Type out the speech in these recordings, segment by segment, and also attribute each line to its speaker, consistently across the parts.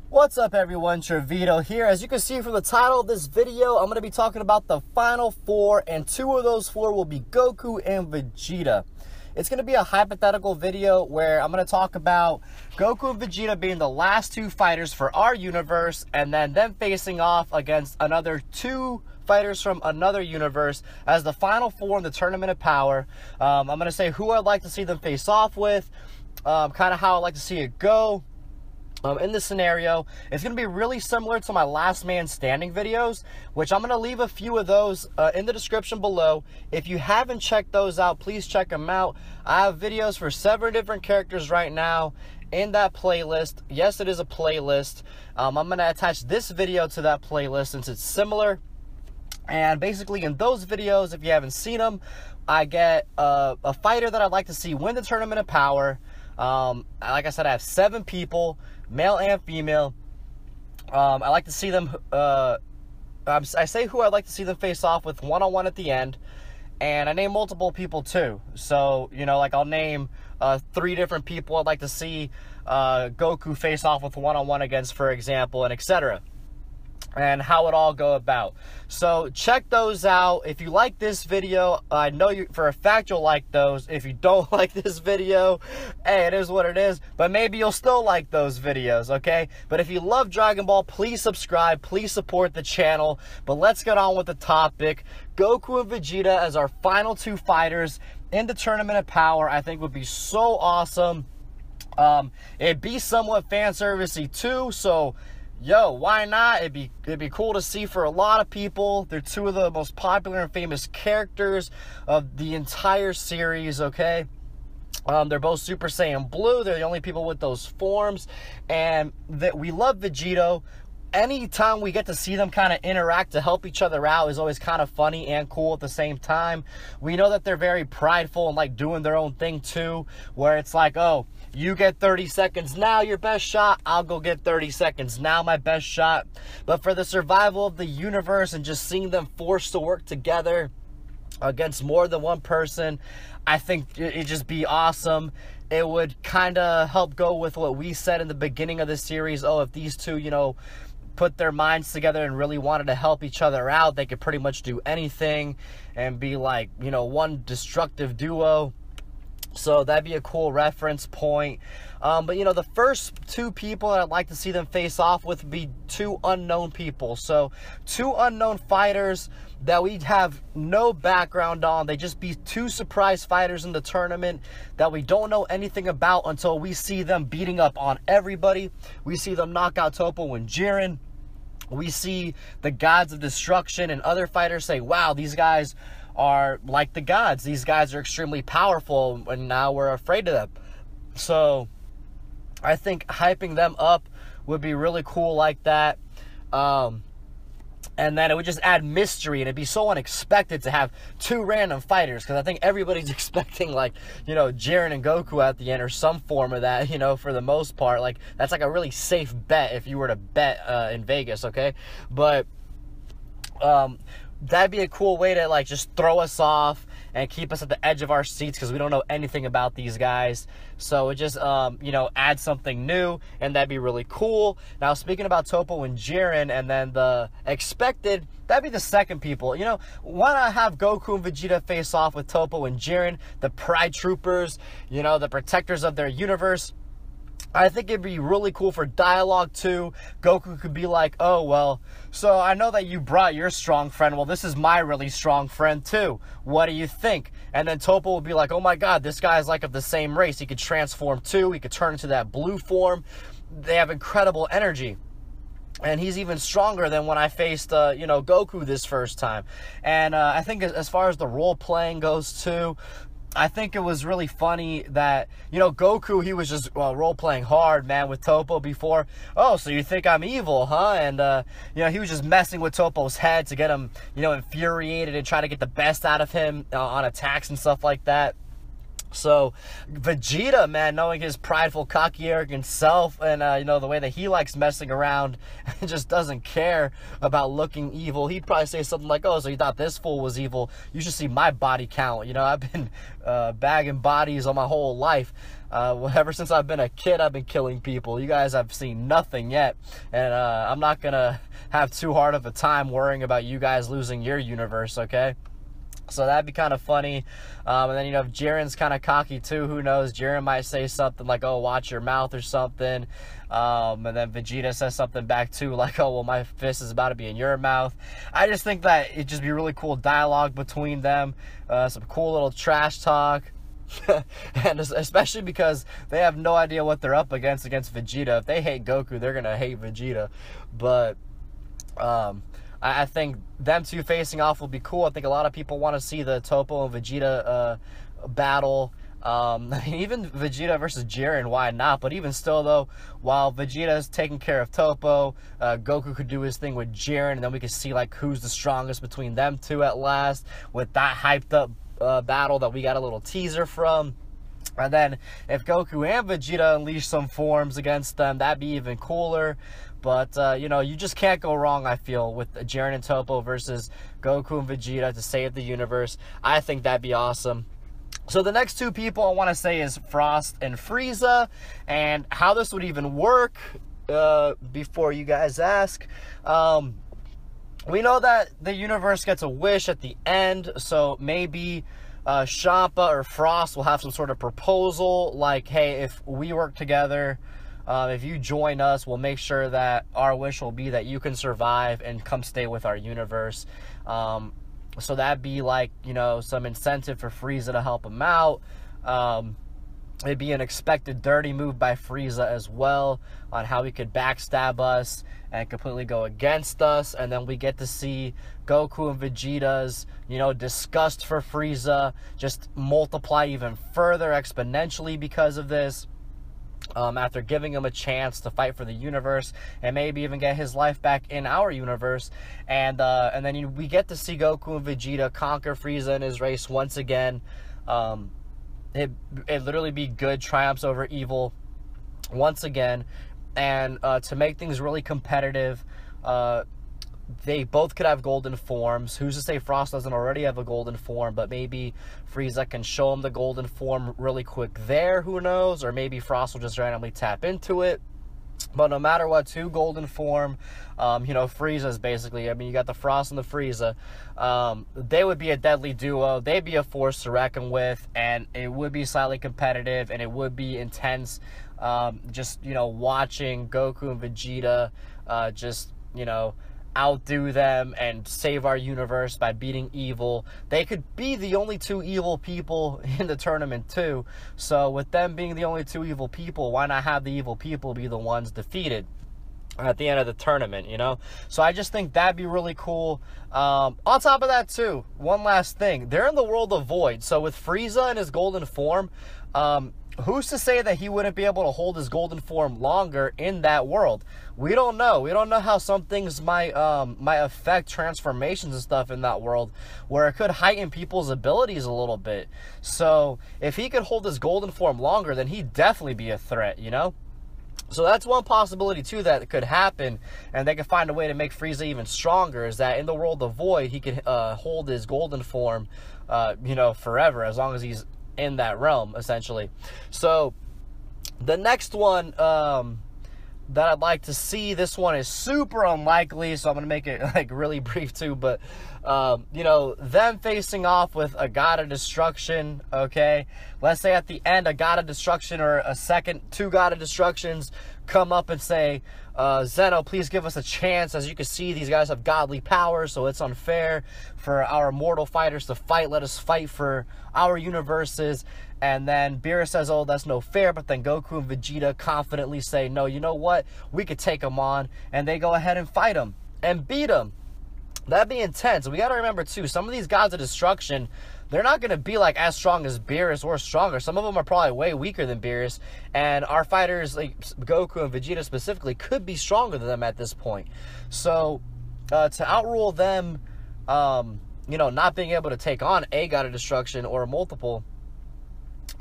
Speaker 1: What's up everyone, Trevito here. As you can see from the title of this video, I'm going to be talking about the final four, and two of those four will be Goku and Vegeta. It's going to be a hypothetical video where I'm going to talk about Goku and Vegeta being the last two fighters for our universe, and then them facing off against another two fighters from another universe as the final four in the Tournament of Power. I'm going to say who I'd like to see them face off with, kind of how I'd like to see it go. In this scenario, it's going to be really similar to my Last Man Standing videos, which I'm going to leave a few of those in the description below. If you haven't checked those out, please check them out. I have videos for 7 different characters right now in that playlist. Yes, it is a playlist. I'm going to attach this video to that playlist since it's similar. And basically in those videos, if you haven't seen them, I get a fighter that I'd like to see win the Tournament of Power. Like I said, I have 7 people, male and female. I like to see them, I say who I'd like to see them face off with one-on-one at the end. And I name multiple people too. So, you know, like I'll name 3 different people I'd like to see Goku face off with one-on-one against, for example, and etc. And how it all go about. So check those out. If you like this video, I know you for a fact you'll like those. If you don't like this video, hey, it is what it is, but maybe you'll still like those videos, okay? But if you love Dragon Ball, please subscribe, please support the channel. But let's get on with the topic. Goku and Vegeta as our final 2 fighters in the Tournament of Power, I think would be so awesome. It'd be somewhat fan servicey too, so yo, why not? It'd be cool to see for a lot of people. They're 2 of the most popular and famous characters of the entire series, okay? They're both Super Saiyan Blue. They're the only people with those forms. And we love Vegeta. Anytime we get to see them kind of interact to help each other out is always kind of funny and cool at the same time. We know that they're very prideful and like doing their own thing too, where it's like, oh, you get 30 seconds now, your best shot. I'll go get 30 seconds now, my best shot. But for the survival of the universe and just seeing them forced to work together against more than one person, I think it'd just be awesome. It would kind of help go with what we said in the beginning of the series. Oh, if these two, you know, put their minds together and really wanted to help each other out, they could pretty much do anything and be like, you know, one destructive duo. So that'd be a cool reference point. But, you know, the first 2 people that I'd like to see them face off with would be 2 unknown people. So 2 unknown fighters that we have no background on. They just be 2 surprise fighters in the tournament that we don't know anything about until we see them beating up on everybody. We see them knock out Toppo and Jiren. We see the gods of destruction and other fighters say, wow, these guys are like the gods. These guys are extremely powerful, and now we're afraid of them. So I think hyping them up would be really cool like that. And then it would just add mystery, and it'd be so unexpected to have 2 random fighters, because I think everybody's expecting, like, you know, Jiren and Goku at the end, or some form of that, you know, for the most part. Like, that's like a really safe bet if you were to bet in Vegas, okay? But that'd be a cool way to, like, just throw us off and keep us at the edge of our seats, because we don't know anything about these guys. So it just, you know, add something new, and that'd be really cool. Now, speaking about Toppo and Jiren, and then the expected, that'd be the second people. You know, why not have Goku and Vegeta face off with Toppo and Jiren, the Pride Troopers, you know, the protectors of their universe? I think it'd be really cool for dialogue too. Goku could be like, oh, well, so I know that you brought your strong friend. Well, this is my really strong friend too. What do you think? And then Toppo would be like, oh my god, this guy's like of the same race. He could transform too. He could turn into that blue form. They have incredible energy. And he's even stronger than when I faced, you know, Goku this first time. And I think as far as the role playing goes too, I think it was really funny that, you know, Goku, he was just role-playing hard, man, with Toppo before. Oh, so you think I'm evil, huh? And, you know, he was just messing with Toppo's head to get him, you know, infuriated and try to get the best out of him on attacks and stuff like that. So Vegeta, man, knowing his prideful, cocky, arrogant self, and you know, the way that he likes messing around and just doesn't care about looking evil, he'd probably say something like, oh, so you thought this fool was evil? You should see my body count. You know, I've been bagging bodies all my whole life. Ever since I've been a kid, I've been killing people. You guys have seen nothing yet, and I'm not gonna have too hard of a time worrying about you guys losing your universe, okay? So that'd be kind of funny. And then, you know, if Jiren's kind of cocky too, who knows? Jiren might say something like, oh, watch your mouth or something. And then Vegeta says something back too, like, oh, well, my fist is about to be in your mouth. I just think that it'd just be really cool dialogue between them. Some cool little trash talk. And especially because they have no idea what they're up against Vegeta. If they hate Goku, they're going to hate Vegeta. But, I think them two facing off will be cool. I think a lot of people want to see the Toppo and Vegeta battle. Even Vegeta versus Jiren, why not? But even still, though, while Vegeta's taking care of Toppo, Goku could do his thing with Jiren, and then we could see like who's the strongest between them two at last with that hyped up battle that we got a little teaser from. And then if Goku and Vegeta unleash some forms against them, that'd be even cooler. But, you know, you just can't go wrong, I feel, with Jiren and Toppo versus Goku and Vegeta to save the universe. I think that'd be awesome. So the next two people I want to say is Frost and Frieza. And how this would even work, before you guys ask. We know that the universe gets a wish at the end, so maybe Champa or Frost will have some sort of proposal, like, hey, if we work together, if you join us, we'll make sure that our wish will be that you can survive and come stay with our universe. So that'd be like, you know, some incentive for Frieza to help him out. It'd be an expected dirty move by Frieza as well on how he could backstab us and completely go against us. And then we get to see Goku and Vegeta's, you know, disgust for Frieza just multiply even further exponentially because of this. After giving him a chance to fight for the universe and maybe even get his life back in our universe. And then we get to see Goku and Vegeta conquer Frieza in his race once again. It literally be good triumphs over evil once again. And to make things really competitive, they both could have golden forms. Who's to say Frost doesn't already have a golden form, but maybe Frieza can show him the golden form really quick there, who knows? Or maybe Frost will just randomly tap into it. But no matter what, two golden form, you know, Frieza's basically, I mean, you got the Frost and the Frieza. They would be a deadly duo. They'd be a force to reckon with, and it would be slightly competitive, and it would be intense. Just, you know, watching Goku and Vegeta just, you know, outdo them and save our universe by beating evil. They could be the only two evil people in the tournament too. So with them being the only two evil people, why not have the evil people be the ones defeated at the end of the tournament, you know? So I just think that'd be really cool. On top of that too, one last thing. They're in the world of Void. So with Frieza in his golden form, who's to say that he wouldn't be able to hold his golden form longer in that world? We don't know. We don't know how some things might affect transformations and stuff in that world, where it could heighten people's abilities a little bit. So if he could hold his golden form longer, then he'd definitely be a threat, you know? So that's one possibility too that could happen, and they could find a way to make Frieza even stronger, is that in the world of Void, he could hold his golden form, you know, forever, as long as he's in that realm, essentially. So the next one that I'd like to see, this one is super unlikely, so I'm gonna make it like really brief too, but you know, them facing off with a God of Destruction. Okay, let's say at the end a God of Destruction or a second two God of Destructions come up and say, Zeno, please give us a chance. As you can see, these guys have godly powers, so it's unfair for our mortal fighters to fight. Let us fight for our universes. And then Beerus says, oh, that's no fair. But then Goku and Vegeta confidently say, no, you know what? We could take them on. And they go ahead and fight them and beat them. That'd be intense. And we got to remember, too, some of these gods of destruction, they're not going to be like as strong as Beerus or stronger. Some of them are probably way weaker than Beerus. And our fighters, like Goku and Vegeta specifically, could be stronger than them at this point. So to outrule them, you know, not being able to take on a god of destruction or multiple,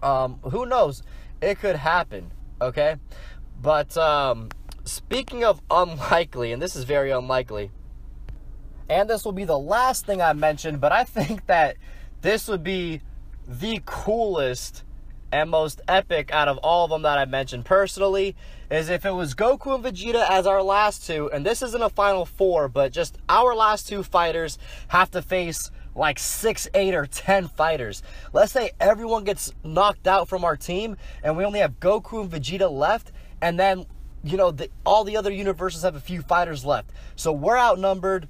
Speaker 1: who knows? It could happen, okay? But speaking of unlikely, and this is very unlikely, and this will be the last thing I mentioned, but I think that this would be the coolest and most epic out of all of them that I mentioned personally is if it was Goku and Vegeta as our last two, and this isn't a final four, but just our last two fighters have to face like 6, 8, or 10 fighters. Let's say everyone gets knocked out from our team and we only have Goku and Vegeta left, and then, you know, all the other universes have a few fighters left. So we're outnumbered.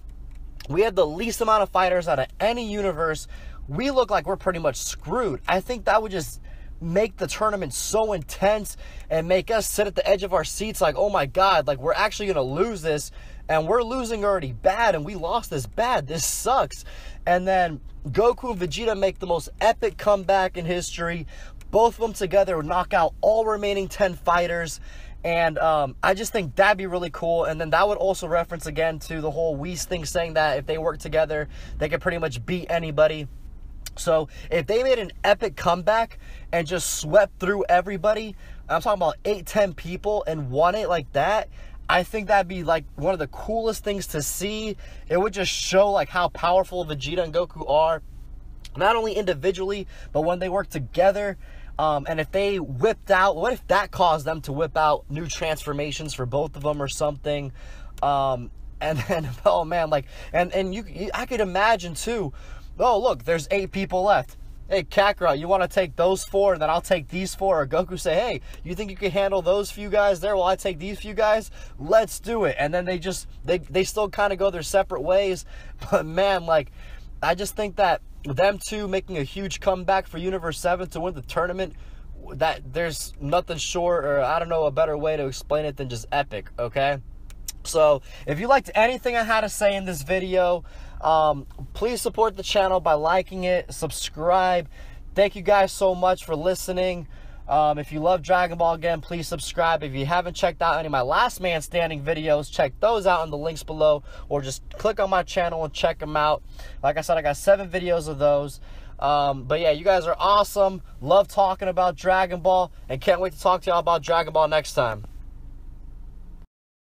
Speaker 1: We have the least amount of fighters out of any universe. We look like we're pretty much screwed. I think that would just make the tournament so intense and make us sit at the edge of our seats like, oh my God, like we're actually going to lose this, and we're losing already bad, and we lost this bad. This sucks. And then Goku and Vegeta make the most epic comeback in history. Both of them together would knock out all remaining 10 fighters. And I just think that'd be really cool. And then that would also reference again to the whole Whis thing, saying that if they work together, they could pretty much beat anybody. So if they made an epic comeback and just swept through everybody, I'm talking about 8, 10 people, and won it like that, I think that'd be like one of the coolest things to see. It would just show like how powerful Vegeta and Goku are, not only individually, but when they work together. And if they whipped out, what if that caused them to whip out new transformations for both of them or something? And then, oh man, like, and I could imagine too, oh look, there's 8 people left. Hey, Kakarot, you want to take those 4, and then I'll take these 4? Or Goku say, hey, you think you can handle those few guys there? Well, I take these few guys. Let's do it. And then they still kind of go their separate ways. But man, like, I just think that them two making a huge comeback for Universe 7 to win the tournament, that there's nothing short, or I don't know a better way to explain it than just epic, okay? So if you liked anything I had to say in this video, please support the channel by liking it, subscribe. Thank you guys so much for listening. If you love Dragon Ball, again, please subscribe. If you haven't checked out any of my Last Man Standing videos, check those out in the links below, or just click on my channel and check them out. Like I said, I got 7 videos of those. But yeah, you guys are awesome. Love talking about Dragon Ball, and can't wait to talk to y'all about Dragon Ball next time.